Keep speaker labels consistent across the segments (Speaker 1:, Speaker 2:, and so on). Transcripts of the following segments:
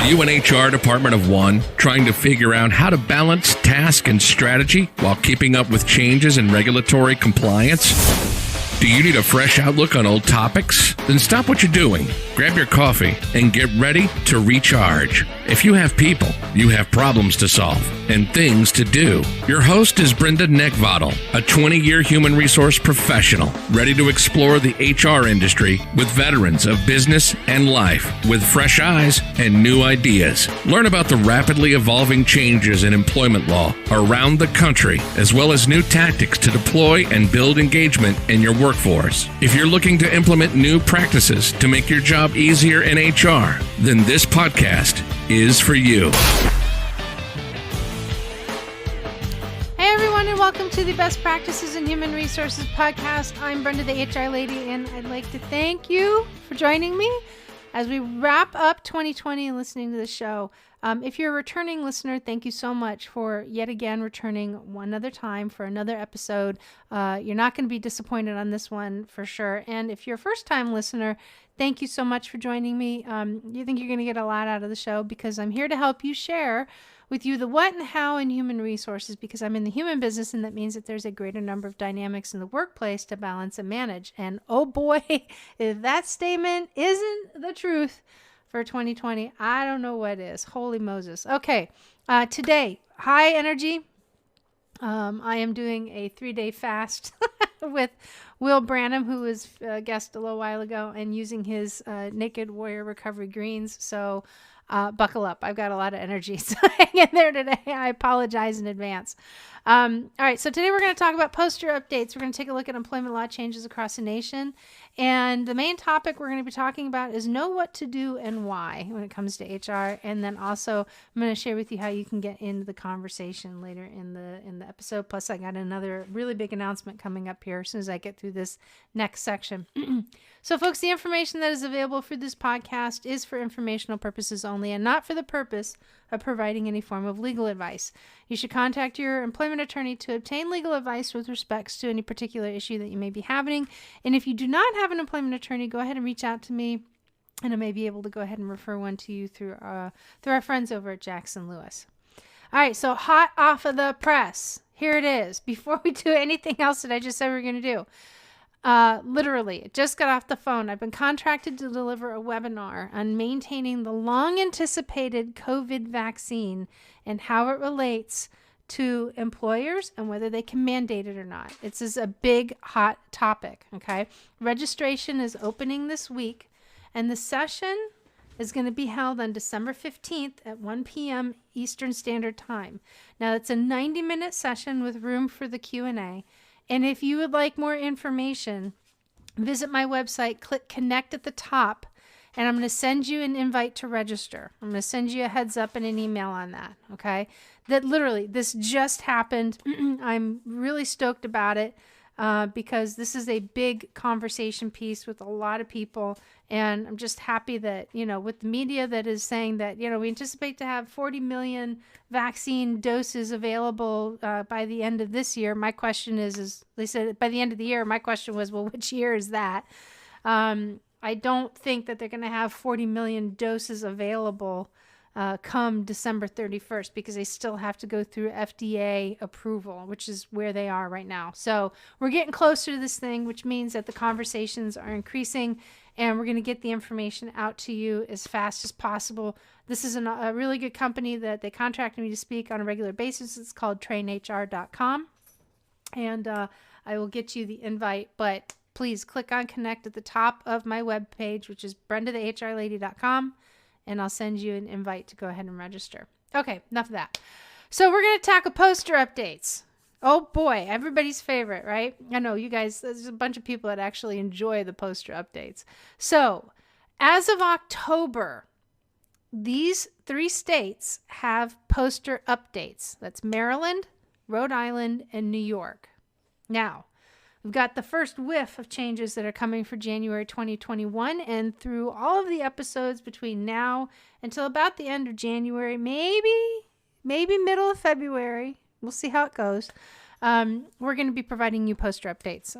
Speaker 1: Are you an HR department of one, trying to figure out how to balance task and strategy while keeping up with changes in regulatory compliance? Do you need a fresh outlook on old topics? Then stop what you're doing, grab your coffee, and get ready to recharge. If you have people, you have problems to solve and things to do. Your host is Brenda, a 20-year human resource professional, ready to explore the HR industry with veterans of business and life with fresh eyes and new ideas. Learn about the rapidly evolving changes in employment law around the country, as well as new tactics to deploy and build engagement in your workforce. If you're looking to implement new practices to make your job easier in HR, then this podcast is for you.
Speaker 2: Hey everyone, and welcome to the Best Practices in Human Resources podcast. I'm Brenda, the HR lady, and I'd like to thank you for joining me as we wrap up 2020 and listening to the show. If you're a returning listener, thank you so much for yet again returning one other time for another episode. You're not going to be disappointed on this one for sure. And if you're a first-time listener, thank you so much for joining me. You think you're going to get a lot out of the show because I'm here to help you share with you the what and how in human resources, because I'm in the human business, and that means that there's a greater number of dynamics in the workplace to balance and manage. And oh boy, if that statement isn't the truth for 2020, I don't know what is. Holy Moses. Okay, today, high energy. I am doing a 3-day fast with Will Branham, who was a guest a little while ago, and using his Naked Warrior Recovery Greens. So buckle up. I've got a lot of energy. So hang in there today. I apologize in advance. All right. So today we're going to talk about poster updates. We're going to take a look at employment law changes across the nation. And the main topic we're going to be talking about is know what to do and why when it comes to HR. And then also I'm going to share with you how you can get into the conversation later in the episode. Plus I got another really big announcement coming up here as soon as I get through this next section. So folks, the information that is available for this podcast is for informational purposes only and not for the purpose of providing any form of legal advice. You should contact your employment attorney to obtain legal advice with respects to any particular issue that you may be having. And if you do not have an employment attorney, go ahead and reach out to me, and I may be able to go ahead and refer one to you through our friends over at Jackson Lewis. All right, so hot off of the press. Here it is. Before we do anything else that I just said we were going to do. Literally, just got off the phone. I've been contracted to deliver a webinar on maintaining the long-anticipated COVID vaccine and how it relates to employers and whether they can mandate it or not. This is a big, hot topic, okay? Registration is opening this week, and the session is going to be held on December 15th at 1 p.m. Eastern Standard Time. Now, it's a 90-minute session with room for the Q&A. And if you would like more information, visit my website, click connect at the top, and I'm going to send you an invite to register. I'm going to send you a heads up and an email on that, okay? That literally, this just happened. I'm really stoked about it because this is a big conversation piece with a lot of people. And I'm just happy that, with the media that is saying that, we anticipate to have 40 million vaccine doses available by the end of this year. My question is they said by the end of the year, my question was, well, which year is that? I don't think that they're going to have 40 million doses available come December 31st because they still have to go through FDA approval, which is where they are right now. So we're getting closer to this thing, which means that the conversations are increasing, and we're going to get the information out to you as fast as possible. This is a really good company that they contracted me to speak on a regular basis. It's called trainhr.com, and I will get you the invite, but please click on connect at the top of my webpage, which is brendathehrlady.com. And I'll send you an invite to go ahead and register. Okay, enough of that. So we're going to tackle poster updates. Oh boy, everybody's favorite, right? I know you guys, there's a bunch of people that actually enjoy the poster updates. So as of October, these 3 states have poster updates. That's Maryland, Rhode Island, and New York. Now, we've got the first whiff of changes that are coming for January 2021, and through all of the episodes between now until about the end of January, maybe middle of February, we'll see how it goes, we're going to be providing you poster updates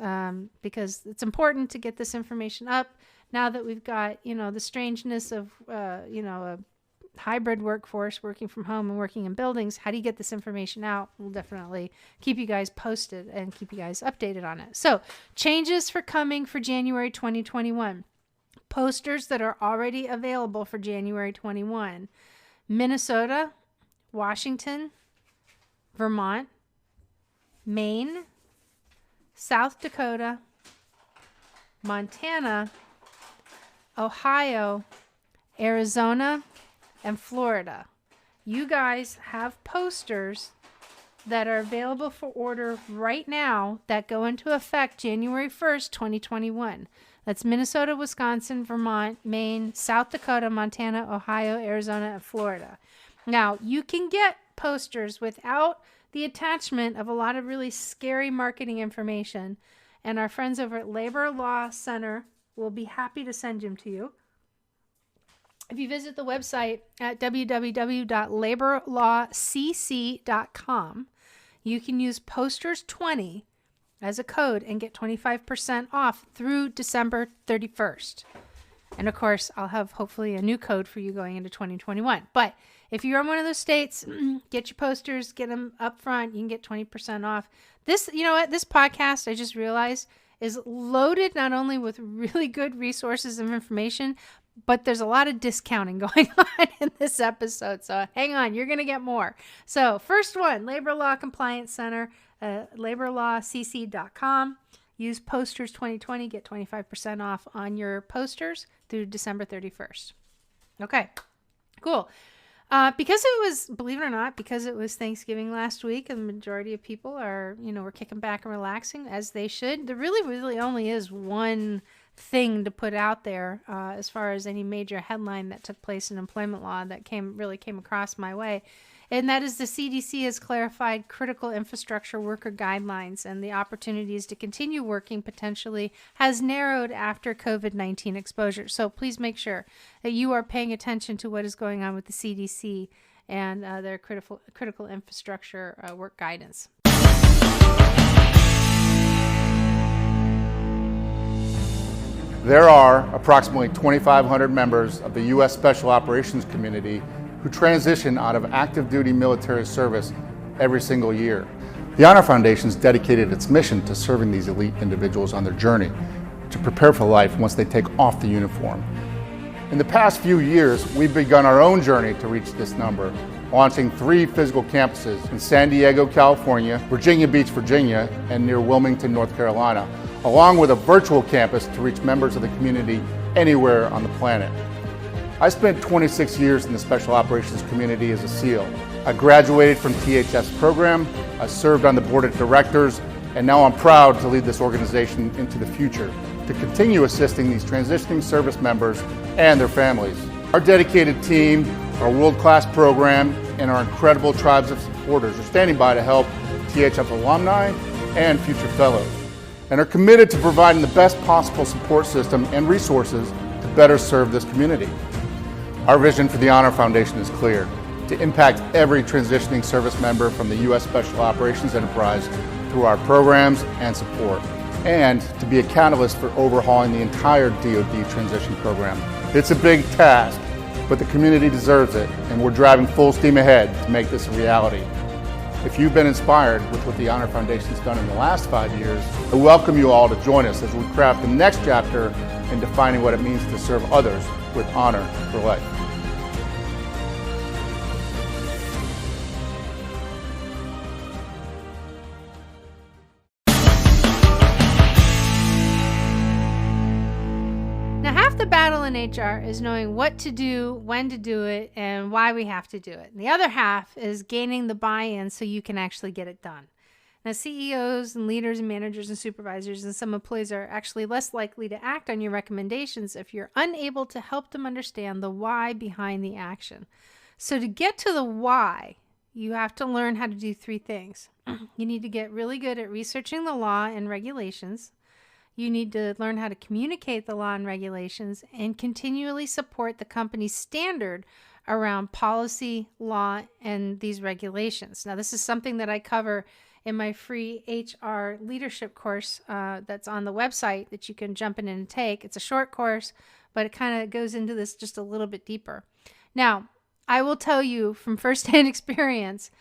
Speaker 2: because it's important to get this information up now that we've got, the strangeness of, hybrid workforce, working from home and working in buildings, how do you get this information out? We'll definitely keep you guys posted and keep you guys updated on it. So changes for coming for January 2021. Posters that are already available for January 21. Minnesota, Washington, Vermont, Maine, South Dakota, Montana, Ohio, Arizona, and Florida. You guys have posters that are available for order right now that go into effect January 1st, 2021. That's Minnesota, Wisconsin, Vermont, Maine, South Dakota, Montana, Ohio, Arizona, and Florida. Now, you can get posters without the attachment of a lot of really scary marketing information, and our friends over at Labor Law Center will be happy to send them to you. If you visit the website at www.laborlawcc.com, you can use posters20 as a code and get 25% off through December 31st. And of course, I'll have hopefully a new code for you going into 2021. But if you're in one of those states, get your posters, get them up front. You can get 20% off. This, you know what? This podcast, I just realized, is loaded not only with really good resources and information, but there's a lot of discounting going on in this episode. So hang on, you're going to get more. So first one, Labor Law Compliance Center, laborlawcc.com. Use posters 2020, get 25% off on your posters through December 31st. Okay, cool. Because it was, believe it or not, because it was Thanksgiving last week, and the majority of people are, we're kicking back and relaxing as they should. There really only is one thing to put out there as far as any major headline that took place in employment law that came across my way. And that is the CDC has clarified critical infrastructure worker guidelines, and the opportunities to continue working potentially has narrowed after COVID-19 exposure. So please make sure that you are paying attention to what is going on with the CDC and their critical infrastructure work guidance.
Speaker 3: There are approximately 2,500 members of the U.S. Special Operations Community who transition out of active duty military service every single year. The Honor Foundation has dedicated its mission to serving these elite individuals on their journey to prepare for life once they take off the uniform. In the past few years, we've begun our own journey to reach this number, launching 3 physical campuses in San Diego, California, Virginia Beach, Virginia, and near Wilmington, North Carolina, along with a virtual campus to reach members of the community anywhere on the planet. I spent 26 years in the Special Operations community as a SEAL. I graduated from THF's program, I served on the board of directors, and now I'm proud to lead this organization into the future to continue assisting these transitioning service members and their families. Our dedicated team, our world-class program, and our incredible tribes of supporters are standing by to help THF alumni and future fellows, and are committed to providing the best possible support system and resources to better serve this community. Our vision for the Honor Foundation is clear: to impact every transitioning service member from the U.S. Special Operations Enterprise through our programs and support, and to be a catalyst for overhauling the entire DoD transition program. It's a big task, but the community deserves it, and we're driving full steam ahead to make this a reality. If you've been inspired with what the Honor Foundation's done in the last 5 years, I welcome you all to join us as we craft the next chapter in defining what it means to serve others with honor for life.
Speaker 2: Now, half the battle in HR is knowing what to do, when to do it, and why we have to do it. And the other half is gaining the buy-in so you can actually get it done. Now, CEOs and leaders and managers and supervisors and some employees are actually less likely to act on your recommendations if you're unable to help them understand the why behind the action. So to get to the why, you have to learn how to do 3 things. You need to get really good at researching the law and regulations. You need to learn how to communicate the law and regulations and continually support the company's standard around policy, law, and these regulations. Now, this is something that I cover in my free HR leadership course that's on the website that you can jump in and take. It's a short course, but it kind of goes into this just a little bit deeper. Now, I will tell you from firsthand experience,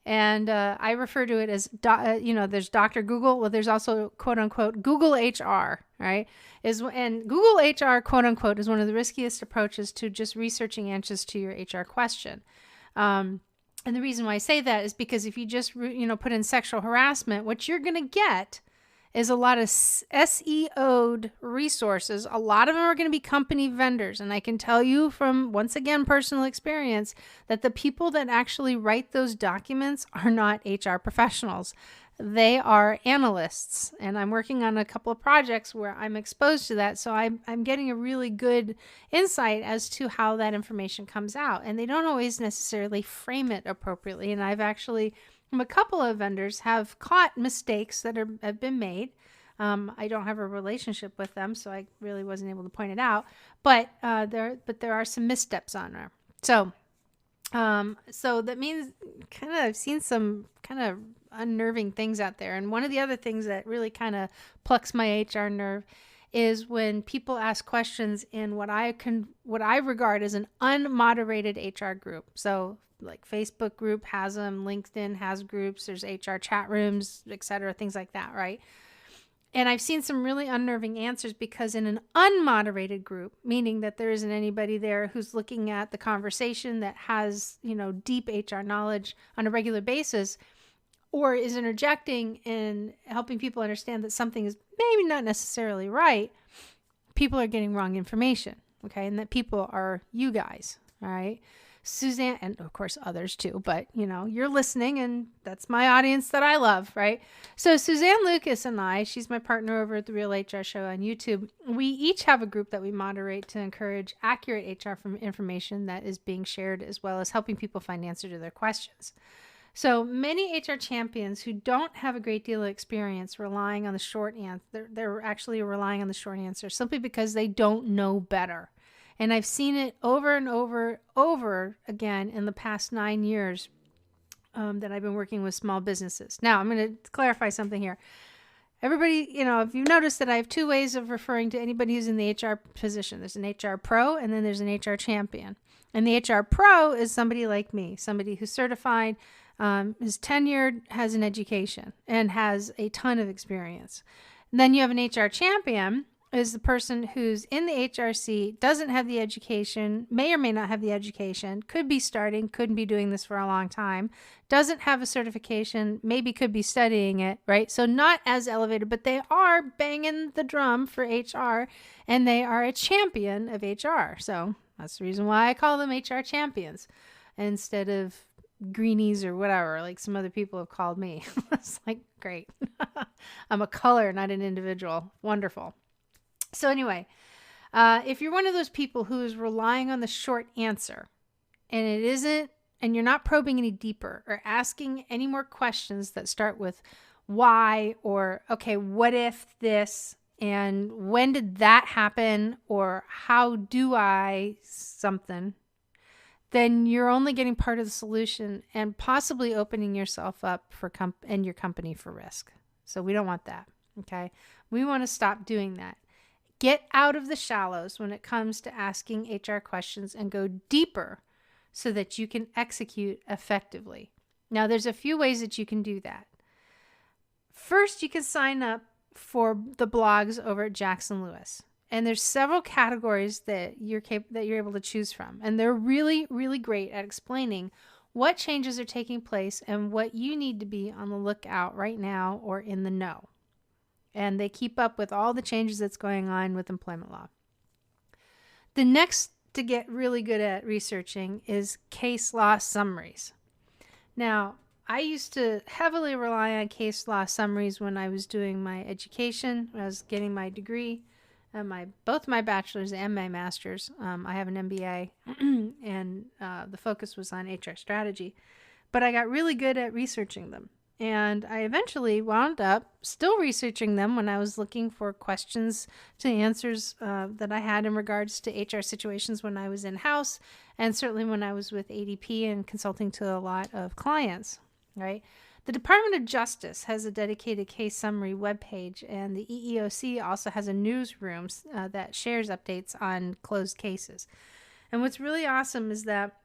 Speaker 2: and I refer to it as, there's Dr. Google. Well, there's also quote unquote Google HR, right? And Google HR, quote unquote, is one of the riskiest approaches to just researching answers to your HR question. And the reason why I say that is because if you just, put in sexual harassment, what you're going to get is a lot of SEO'd resources. A lot of them are going to be company vendors. And I can tell you from, once again, personal experience, that the people that actually write those documents are not HR professionals. They are analysts. And I'm working on a couple of projects where I'm exposed to that. So I'm getting a really good insight as to how that information comes out. And they don't always necessarily frame it appropriately. And I've actually, a couple of vendors have caught mistakes that have been made. I don't have a relationship with them, so I really wasn't able to point it out. But there are some missteps on there. So that means I've seen some kind of unnerving things out there. And one of the other things that really kind of plucks my HR nerve is when people ask questions in what I regard as an unmoderated HR group. So like Facebook group has them, LinkedIn has groups, there's HR chat rooms, etc., things like that, right? And I've seen some really unnerving answers because in an unmoderated group, meaning that there isn't anybody there who's looking at the conversation that has, deep HR knowledge on a regular basis, or is interjecting and helping people understand that something is maybe not necessarily right, people are getting wrong information, okay? And that people are you guys, all right? Suzanne, and of course others too, but you're listening and that's my audience that I love, right? So Suzanne Lucas and I, she's my partner over at the Real HR Show on YouTube. We each have a group that we moderate to encourage accurate HR information that is being shared, as well as helping people find answers to their questions. So many HR champions who don't have a great deal of experience relying on the short answer, they're actually relying on the short answer simply because they don't know better. And I've seen it over and over again in the past 9 years that I've been working with small businesses. Now, I'm going to clarify something here. Everybody, if you've noticed that I have two ways of referring to anybody who's in the HR position. There's an HR pro and then there's an HR champion. And the HR pro is somebody like me, somebody who's certified, is tenured, has an education, and has a ton of experience. And then you have an HR champion, is the person who's in the HRC, doesn't have the education, may or may not have the education, could be starting, couldn't be doing this for a long time, doesn't have a certification, maybe could be studying it, right? So not as elevated, but they are banging the drum for HR, and they are a champion of HR. So that's the reason why I call them HR champions instead of greenies or whatever, like some other people have called me. It's like, great. I'm a color, not an individual. Wonderful. So anyway, if you're one of those people who is relying on the short answer and you're not probing any deeper or asking any more questions that start with why or, okay, what if this, and when did that happen, or how do I something, then you're only getting part of the solution and possibly opening yourself up for and your company for risk. So we don't want that, okay? We want to stop doing that. Get out of the shallows when it comes to asking HR questions and go deeper so that you can execute effectively. Now, there's a few ways that you can do that. First, you can sign up for the blogs over at Jackson Lewis. And there's several categories that you're able to choose from. And they're really, really great at explaining what changes are taking place and what you need to be on the lookout right now or in the know. And they keep up with all the changes that's going on with employment law. The next to get really good at researching is case law summaries. Now, I used to heavily rely on case law summaries when I was doing my education, when I was getting my degree, both my bachelor's and my master's. I have an MBA, and the focus was on HR strategy. But I got really good at researching them. And I eventually wound up still researching them when I was looking for questions to answers that I had in regards to HR situations when I was in-house, and certainly when I was with ADP and consulting to a lot of clients, right? The Department of Justice has a dedicated case summary webpage, and the EEOC also has a newsroom that shares updates on closed cases. And what's really awesome is that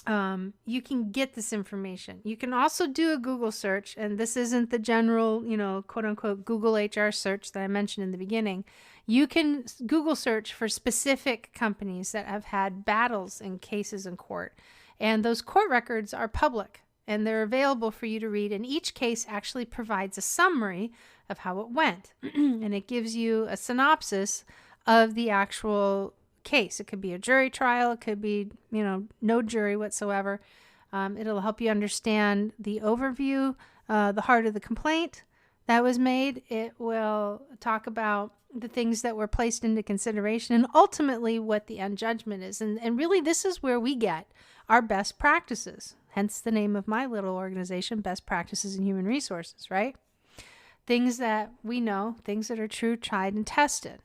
Speaker 2: you can get this information. You can also do a Google search, and this isn't the general, quote unquote, Google HR search that I mentioned in the beginning. You can Google search for specific companies that have had battles and cases in court. And those court records are public and they're available for you to read. And each case actually provides a summary of how it went. And it gives you a synopsis of the actual case. It could be a jury trial. It could be, no jury whatsoever. It'll help you understand the overview, the heart of the complaint that was made. It will talk about the things that were placed into consideration and ultimately what the end judgment is. And really, this is where we get our best practices. Hence the name of my little organization, Best Practices in Human Resources, right? Things that we know, things that are true, tried, and tested,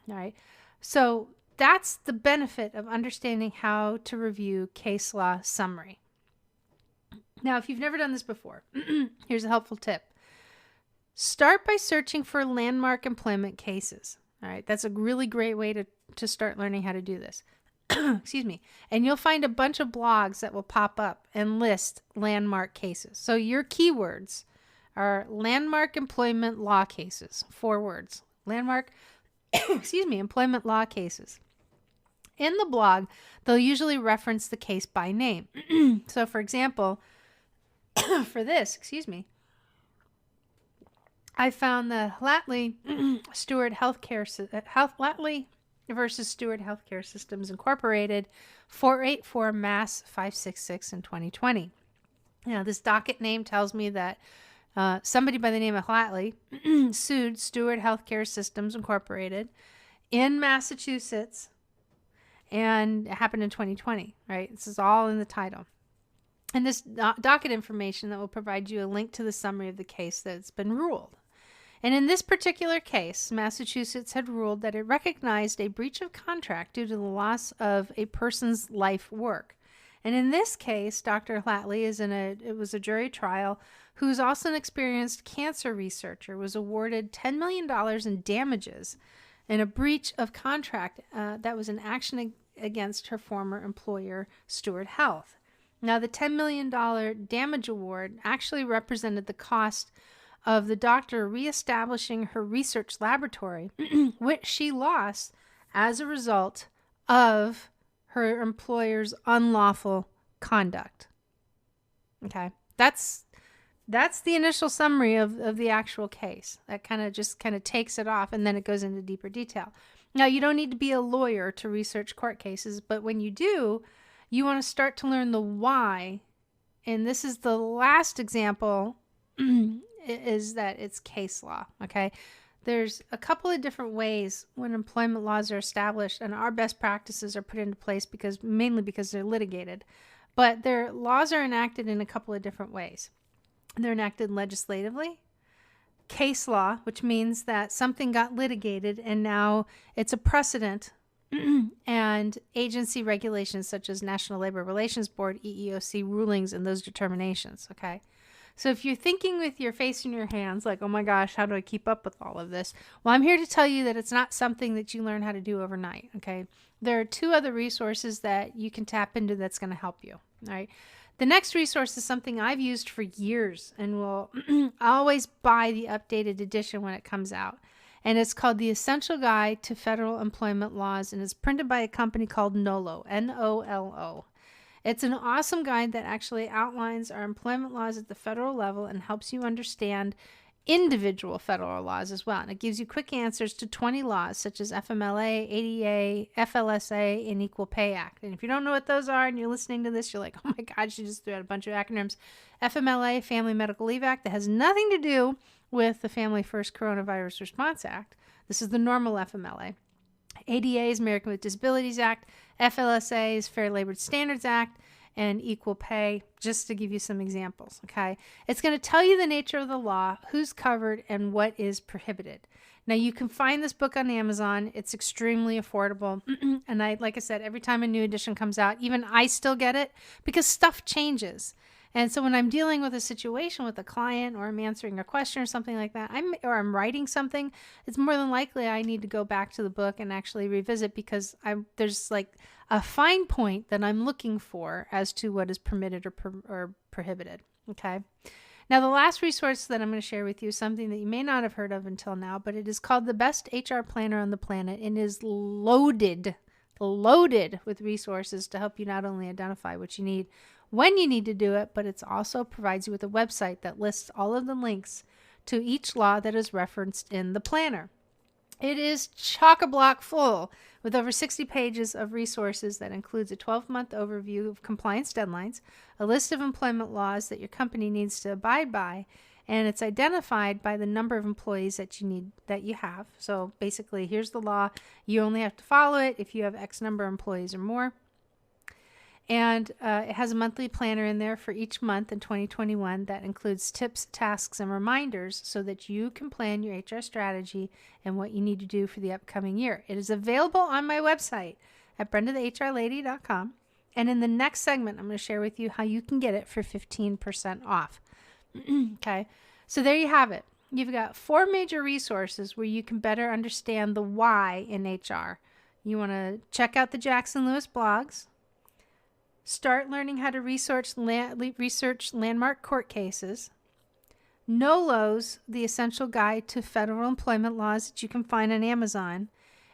Speaker 2: right? So that's the benefit of understanding how to review case law summary. Now, if you've never done this before, here's a helpful tip. Start by searching for landmark employment cases. All right, that's a really great way to start learning how to do this. Excuse me. And you'll find a bunch of blogs that will pop up and list landmark cases. So your keywords are landmark employment law cases. 4 words. Landmark, employment law cases. In the blog, they'll usually reference the case by name. So for example, for this, I found the Hlatley Hlatley versus Steward Healthcare Systems Incorporated, 484 Mass 566 in 2020. Now, this docket name tells me that somebody by the name of Hlatley sued Steward Healthcare Systems Incorporated in Massachusetts, and it happened in 2020, right? This is all in the title. And this docket information that will provide you a link to the summary of the case that's been ruled. And in this particular case, Massachusetts had ruled that it recognized a breach of contract due to the loss of a person's life work. And in this case, Dr. Hlatley it was a jury trial, who's also an experienced cancer researcher, was awarded $10 million in damages in a breach of contract that was an action against her former employer, Steward Health. Now, the $10 million damage award actually represented the cost of the doctor reestablishing her research laboratory, which she lost as a result of her employer's unlawful conduct. Okay, that's the initial summary of the actual case. That kind of takes it off, and then it goes into deeper detail. Now, you don't need to be a lawyer to research court cases, but when you do, you want to start to learn the why. And this is the last example, is that it's case law, okay? There's a couple of different ways when employment laws are established and our best practices are put into place mainly because they're litigated. But their laws are enacted in a couple of different ways. They're enacted legislatively, case law, which means that something got litigated and now it's a precedent, and agency regulations such as National Labor Relations Board, EEOC rulings, and those determinations, okay? So if you're thinking with your face in your hands, like, oh my gosh, how do I keep up with all of this? Well, I'm here to tell you that it's not something that you learn how to do overnight, okay? There are 2 other resources that you can tap into that's going to help you, all right? The next resource is something I've used for years and will always buy the updated edition when it comes out. And it's called The Essential Guide to Federal Employment Laws, and it's printed by a company called NOLO, N-O-L-O. It's an awesome guide that actually outlines our employment laws at the federal level and helps you understand individual federal laws as well. And it gives you quick answers to 20 laws such as FMLA, ADA, FLSA, and Equal Pay Act. And if you don't know what those are and you're listening to this, you're like, oh my God, she just threw out a bunch of acronyms. FMLA, Family Medical Leave Act, that has nothing to do with the Family First Coronavirus Response Act. This is the normal FMLA. ADA is American with Disabilities Act. FLSA is Fair Labor Standards Act, and Equal Pay, just to give you some examples, okay? It's going to tell you the nature of the law, who's covered, and what is prohibited. Now, you can find this book on Amazon. It's extremely affordable. And like I said, every time a new edition comes out, even I still get it because stuff changes. And so when I'm dealing with a situation with a client or I'm answering a question or something like that, I'm writing something, it's more than likely I need to go back to the book and actually revisit because there's like a fine point that I'm looking for as to what is permitted or prohibited. Okay. Now, the last resource that I'm going to share with you is something that you may not have heard of until now, but it is called the Best HR Planner on the Planet and is loaded with resources to help you not only identify what you need when you need to do it, but it also provides you with a website that lists all of the links to each law that is referenced in the planner. It is chock-a-block full with over 60 pages of resources that includes a 12-month overview of compliance deadlines, a list of employment laws that your company needs to abide by, and it's identified by the number of employees that you have. So basically, here's the law. You only have to follow it if you have X number of employees or more. And it has a monthly planner in there for each month in 2021 that includes tips, tasks, and reminders so that you can plan your HR strategy and what you need to do for the upcoming year. It is available on my website at brendathehrlady.com. And in the next segment, I'm going to share with you how you can get it for 15% off. Okay, so there you have it. You've got 4 major resources where you can better understand the why in HR. You want to check out the Jackson Lewis blogs. Start learning how to research landmark court cases. NOLO's The Essential Guide to Federal Employment Laws that you can find on Amazon.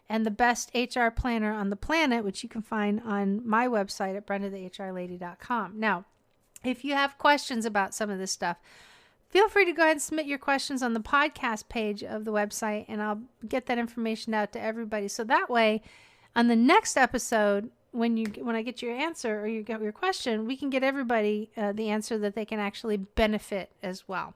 Speaker 2: And the Best HR Planner on the Planet, which you can find on my website at brendathehrlady.com. Now, if you have questions about some of this stuff, feel free to go ahead and submit your questions on the podcast page of the website, and I'll get that information out to everybody. So that way, on the next episode, when I get your answer or you get your question, we can get everybody the answer that they can actually benefit as well.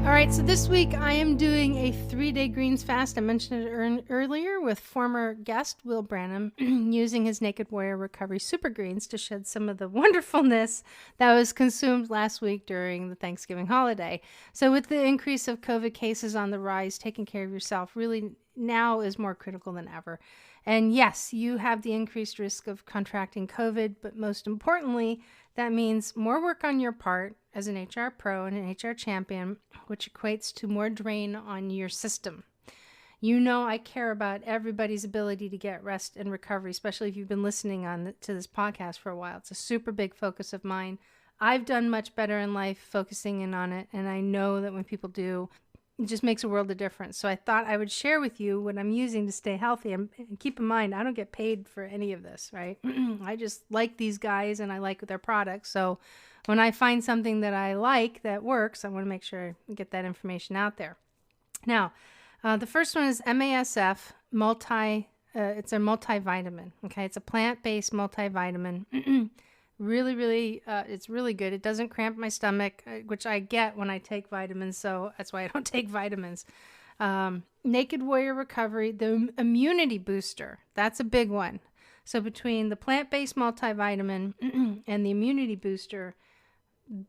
Speaker 2: All right, so this week I am doing a 3-day greens fast. I mentioned it earlier with former guest Will Branham using his Naked Warrior Recovery Super Greens to shed some of the wonderfulness that was consumed last week during the Thanksgiving holiday. So with the increase of COVID cases on the rise, taking care of yourself really now is more critical than ever. And yes, you have the increased risk of contracting COVID, but most importantly, that means more work on your part as an HR pro and an HR champion, which equates to more drain on your system. You know I care about everybody's ability to get rest and recovery, especially if you've been listening to this podcast for a while. It's a super big focus of mine. I've done much better in life focusing in on it, and I know that when people do, it just makes a world of difference. So I thought I would share with you what I'm using to stay healthy. And keep in mind, I don't get paid for any of this, right? I just like these guys and I like their products. So when I find something that I like that works, I want to make sure I get that information out there. Now, the first one is MASF it's a multivitamin. Okay, it's a plant-based multivitamin. Really, it's really good. It doesn't cramp my stomach, which I get when I take vitamins, so that's why I don't take vitamins. Naked Warrior Recovery, the immunity booster, that's a big one. So between the plant-based multivitamin and the immunity booster,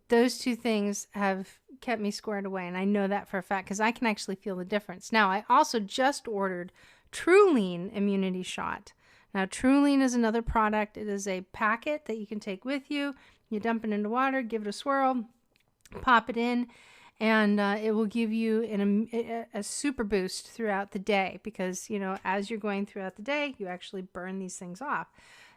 Speaker 2: those two things have kept me squared away, and I know that for a fact because I can actually feel the difference. Now, I also just ordered TruLean Immunity Shot. Now, TruLean is another product. It is a packet that you can take with you. You dump it into water, give it a swirl, pop it in, and it will give you a super boost throughout the day because, you know, as you're going throughout the day, you actually burn these things off.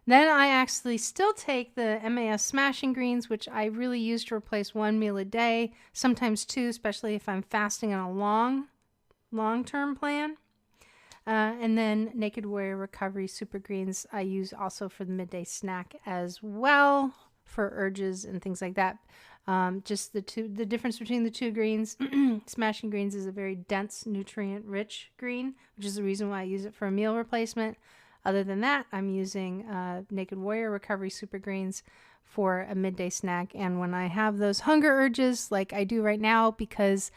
Speaker 2: Then I actually still take the MAS Smashing Greens, which I really use to replace 1 meal a day, sometimes 2, especially if I'm fasting on a long-term plan. And then Naked Warrior Recovery Super Greens I use also for the midday snack as well for urges and things like that. Just the difference between the two greens. Smashing Greens is a very dense, nutrient-rich green, which is the reason why I use it for a meal replacement. Other than that, I'm using Naked Warrior Recovery Super Greens for a midday snack. And when I have those hunger urges, like I do right now, because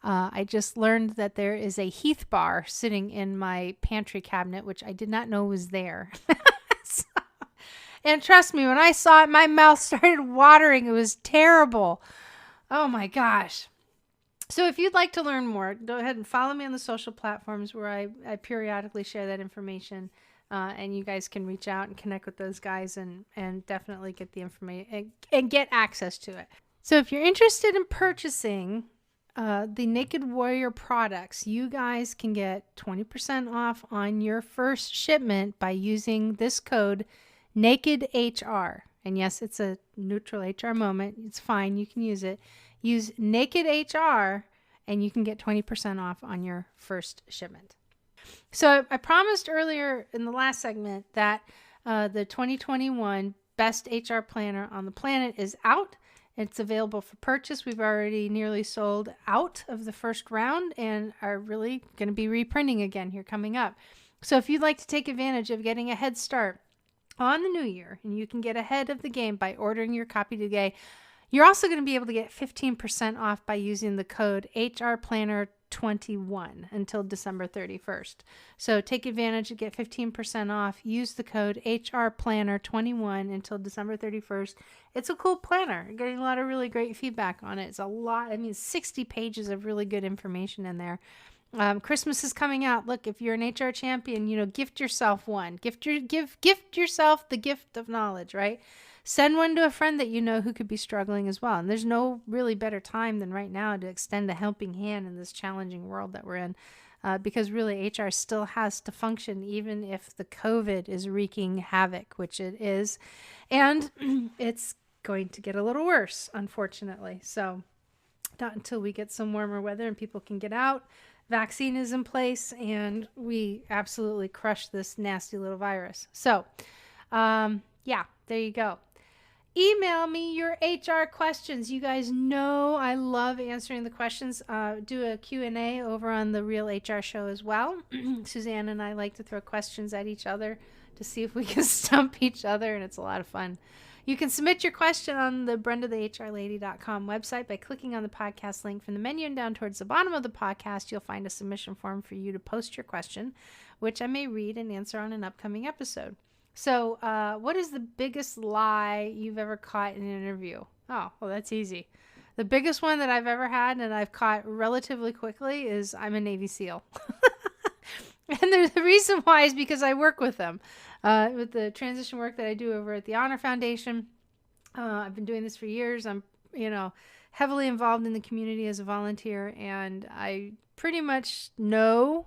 Speaker 2: I just learned that there is a Heath bar sitting in my pantry cabinet, which I did not know was there. And trust me, when I saw it, my mouth started watering. It was terrible. Oh my gosh. So if you'd like to learn more, go ahead and follow me on the social platforms where I periodically share that information. And you guys can reach out and connect with those guys and definitely get the information and get access to it. So if you're interested in purchasing the Naked Warrior products, you guys can get 20% off on your first shipment by using this code NAKEDHR. And yes, it's a neutral HR moment. It's fine. You can use it. Use NAKEDHR and you can get 20% off on your first shipment. So I promised earlier in the last segment that the 2021 Best HR Planner on the Planet is out. It's available for purchase. We've already nearly sold out of the first round and are really going to be reprinting again here coming up. So if you'd like to take advantage of getting a head start on the new year, and you can get ahead of the game by ordering your copy today, you're also going to be able to get 15% off by using the code HRPlanner21 until December 31st. So take advantage and get 15% off. Use the code HRPlanner21 until December 31st. It's a cool planner. I'm getting a lot of really great feedback on it. It's a lot. 60 pages of really good information in there. Christmas is coming out. Look, if you're an HR champion, gift yourself one. Gift yourself the gift of knowledge, right? Send one to a friend that you know who could be struggling as well. And there's no really better time than right now to extend a helping hand in this challenging world that we're in, because really HR still has to function even if the COVID is wreaking havoc, which it is. And it's going to get a little worse, unfortunately. So not until we get some warmer weather and people can get out. Vaccine is in place and we absolutely crush this nasty little virus. So, yeah, there you go. Email me your HR questions. You guys know I love answering the questions. Do a Q&A over on the Real HR Show as well. Suzanne and I like to throw questions at each other to see if we can stump each other, and it's a lot of fun. You can submit your question on the BrendaTheHRLady.com website by clicking on the podcast link from the menu and down towards the bottom of the podcast. You'll find a submission form for you to post your question, which I may read and answer on an upcoming episode. So what is the biggest lie you've ever caught in an interview? Oh, well, that's easy. The biggest one that I've ever had and I've caught relatively quickly is I'm a Navy SEAL. And the reason why is because I work with them. With the transition work that I do over at the Honor Foundation. I've been doing this for years. I'm, heavily involved in the community as a volunteer, and I pretty much know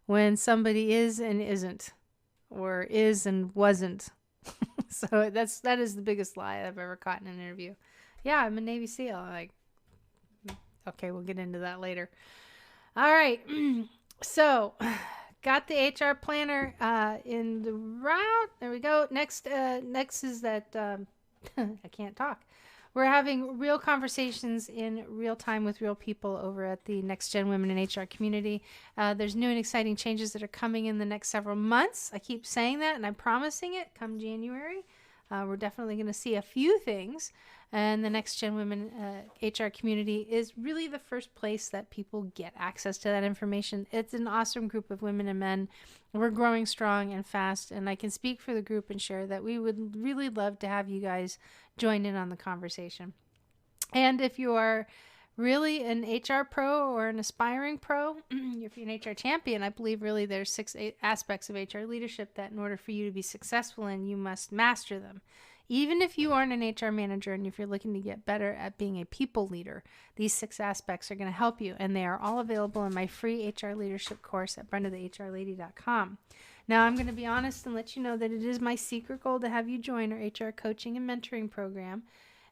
Speaker 2: when somebody is and isn't, or is and wasn't. So that is the biggest lie I've ever caught in an interview. Yeah, I'm a Navy SEAL. Okay, we'll get into that later. All right. So got the HR planner in the route. There we go. Next is that I can't talk. We're having real conversations in real time with real people over at the Next Gen Women in HR community. There's new and exciting changes that are coming in the next several months. I keep saying that, and I'm promising it come January. We're definitely going to see a few things. And the Next Gen Women HR community is really the first place that people get access to that information. It's an awesome group of women and men. We're growing strong and fast, and I can speak for the group and share that we would really love to have you guys join in on the conversation. And if you are really an HR pro or an aspiring pro, if you're an HR champion, I believe really there's 6 aspects of HR leadership that in order for you to be successful in, you must master them. Even if you aren't an HR manager and if you're looking to get better at being a people leader, these 6 aspects are going to help you, and they are all available in my free HR leadership course at BrendaTheHRLady.com. Now, I'm going to be honest and let you know that it is my secret goal to have you join our HR coaching and mentoring program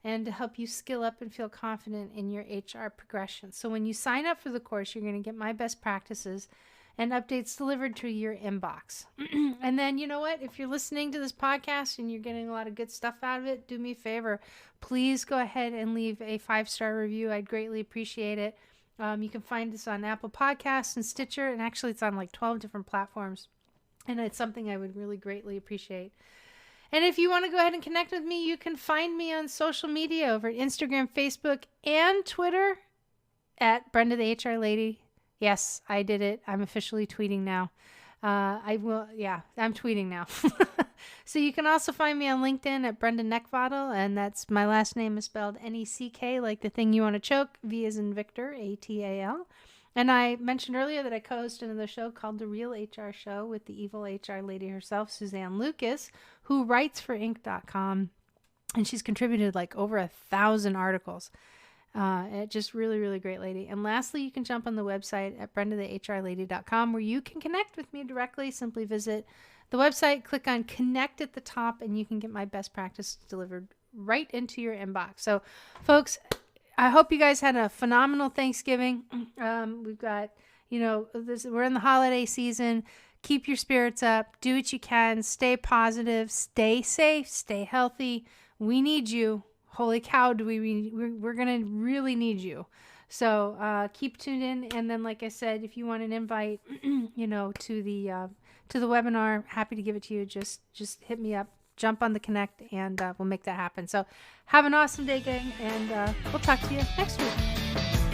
Speaker 2: and to help you skill up and feel confident in your HR progression. So when you sign up for the course, you're going to get my best practices and updates delivered to your inbox. And then, you know what? If you're listening to this podcast and you're getting a lot of good stuff out of it, do me a favor. Please go ahead and leave a 5-star review. I'd greatly appreciate it. You can find us on Apple Podcasts and Stitcher, and actually it's on like 12 different platforms. And it's something I would really greatly appreciate. And if you want to go ahead and connect with me, you can find me on social media over at Instagram, Facebook, and Twitter at Brenda the HR Lady. Yes, I did it. I'm officially tweeting now. I'm tweeting now. So you can also find me on LinkedIn at Brenda Neckvaddle, and that's my last name is spelled Neck, like the thing you want to choke, V as in Victor, ATAL. And I mentioned earlier that I co-host another show called The Real HR Show with the evil HR lady herself, Suzanne Lucas, who writes for Inc.com. And she's contributed like over 1,000 articles. Just really, really great lady. And lastly, you can jump on the website at brendathehrlady.com where you can connect with me directly. Simply visit the website, click on connect at the top, and you can get my best practice delivered right into your inbox. So folks, I hope you guys had a phenomenal Thanksgiving. We've got, we're in the holiday season. Keep your spirits up. Do what you can. Stay positive. Stay safe. Stay healthy. We need you. Holy cow, we're going to really need you. So keep tuned in. And then, like I said, if you want an invite, to the webinar, happy to give it to you. Just hit me up, jump on the connect, and we'll make that happen. So have an awesome day, gang, and we'll talk to you next week.